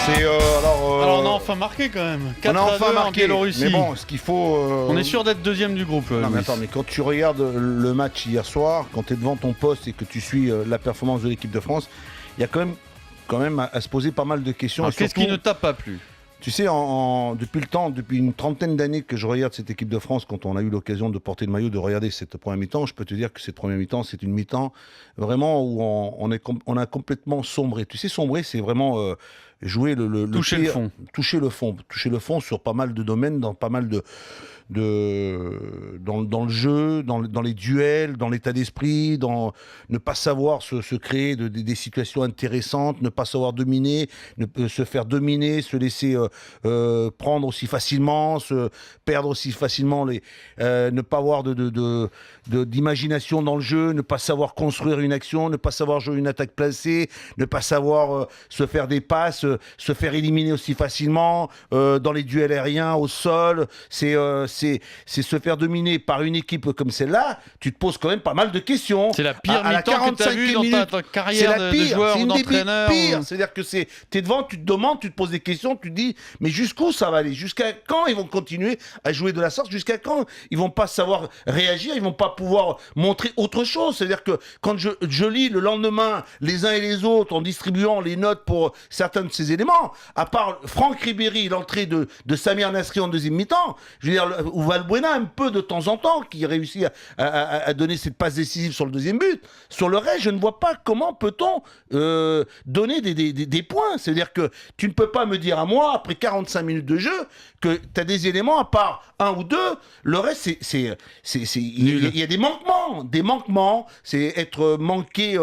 Alors on a enfin marqué quand même. 4 on a à enfin 2 marqué, en Biélorussie. mais bon, ce qu'il faut... On est sûr d'être deuxième du groupe. Non, mais Louis. attends, mais quand tu regardes le match hier soir, quand tu es devant ton poste et que tu suis la performance de l'équipe de France, il y a quand même à se poser pas mal de questions. Alors, qu'est-ce qui ne t'a pas plu? Tu sais, depuis une trentaine d'années que je regarde cette équipe de France, quand on a eu l'occasion de porter le maillot, de regarder cette première mi-temps, je peux te dire que cette première mi-temps, c'est une mi-temps vraiment où on a complètement sombré. Tu sais, sombrer, c'est vraiment jouer le toucher le fond. Toucher le fond sur pas mal de domaines, dans pas mal dans le jeu, dans les duels, dans l'état d'esprit, dans ne pas savoir se créer des situations intéressantes, ne pas savoir dominer, se faire dominer, se laisser prendre aussi facilement, se perdre aussi facilement, ne pas avoir d'imagination dans le jeu, ne pas savoir construire une action, ne pas savoir jouer une attaque placée, ne pas savoir se faire des passes, se faire éliminer aussi facilement dans les duels aériens, au sol. C'est se faire dominer par une équipe comme celle-là, tu te poses quand même pas mal de questions. C'est la pire mi-temps que tu as vue dans ta carrière de joueur ou d'entraîneur. C'est pire. C'est-à-dire que t'es devant, tu te demandes, tu te poses des questions, tu te dis, mais jusqu'où ça va aller? Jusqu'à quand ils vont continuer à jouer de la sorte? Jusqu'à quand ils vont pas savoir réagir? Ils vont pas pouvoir montrer autre chose? C'est-à-dire que quand je lis le lendemain les uns et les autres en distribuant les notes pour certains de ces éléments, à part Franck Ribéry, l'entrée de Samir Nasri en deuxième mi-temps, je veux dire, ou Valbuena un peu de temps en temps, qui réussit à donner cette passe décisive sur le deuxième but. Sur le reste, je ne vois pas comment peut-on donner des points. C'est-à-dire que tu ne peux pas me dire à moi, après 45 minutes de jeu, que tu as des éléments, à part un ou deux, le reste, il y a des manquements. C'est être manqué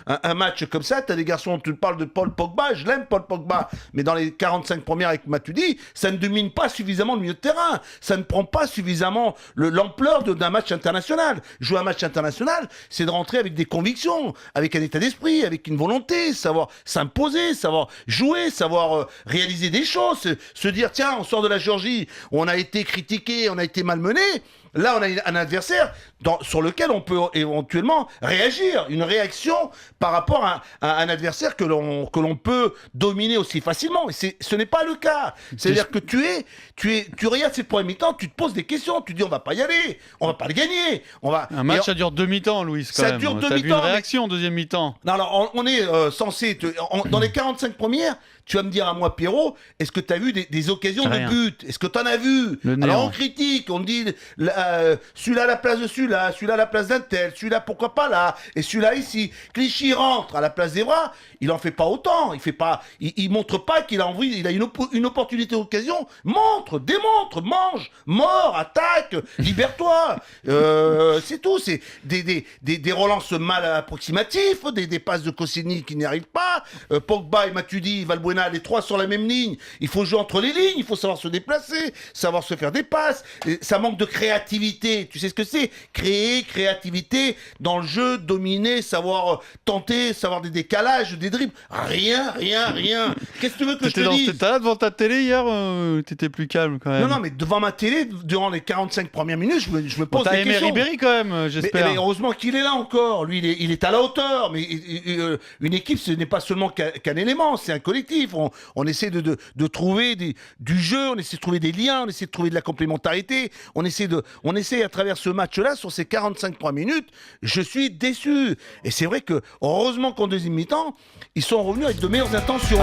un match comme ça. Tu as des garçons, tu parles de Paul Pogba, je l'aime Paul Pogba, mais dans les 45 premières avec Matuidi, ça ne domine pas suffisamment le milieu de terrain. Ça ne prend pas suffisamment l'ampleur d'un match international. Jouer un match international, c'est de rentrer avec des convictions, avec un état d'esprit, avec une volonté, savoir s'imposer, savoir jouer, savoir réaliser des choses, se dire tiens, on sort de la Géorgie, où on a été critiqué, on a été malmené. Là, on a un adversaire sur lequel on peut éventuellement réagir, une réaction par rapport à un adversaire que l'on peut dominer aussi facilement. Et ce n'est pas le cas. C'est-à-dire que tu regardes cette première mi-temps, tu te poses des questions, tu te dis on va pas y aller, on va pas le gagner. Un match, ça dure 2 mi-temps, Louis, quand même. Ça dure 2 mi-temps. T'as vu une réaction en deuxième mi-temps? Non, alors on est censé... dans les 45 premières, tu vas me dire à moi, Pierrot, est-ce que tu as vu des occasions de but? Est-ce que tu en as vu? Alors on critique, on dit celui-là à la place de celui-là à la place d'un tel, celui-là pourquoi pas là, et celui-là ici. Clichy rentre à la place d'Evra, il en fait pas autant, il montre pas qu'il a envie, il a une opportunité d'occasion, démontre, mange, mord, attaque, libère-toi. C'est tout, c'est des relances mal approximatives, des passes de Koscielny qui n'y arrivent pas, Pogba et Matuidi, Valbuena, les trois sur la même ligne, il faut jouer entre les lignes, il faut savoir se déplacer, savoir se faire des passes, et ça manque de créativité. Tu sais ce que c'est? Créativité dans le jeu, dominer, savoir tenter, savoir des décalages, des dribbles. Rien. Qu'est-ce que tu veux que je te dise? T'étais là devant ta télé hier, t'étais plus calme quand même. Non, mais devant ma télé, durant les 45 premières minutes, je me pose des questions. T'as aimé Ribéry quand même, j'espère. Mais heureusement qu'il est là encore. Lui, il est à la hauteur. Mais une équipe, ce n'est pas seulement qu'un élément, c'est un collectif. On essaie de trouver du jeu, on essaie de trouver des liens, on essaie de trouver de la complémentarité. On essaie à travers ce match-là, sur ces 45 minutes, je suis déçu. Et c'est vrai que, heureusement qu'en deuxième mi-temps, ils sont revenus avec de meilleures intentions.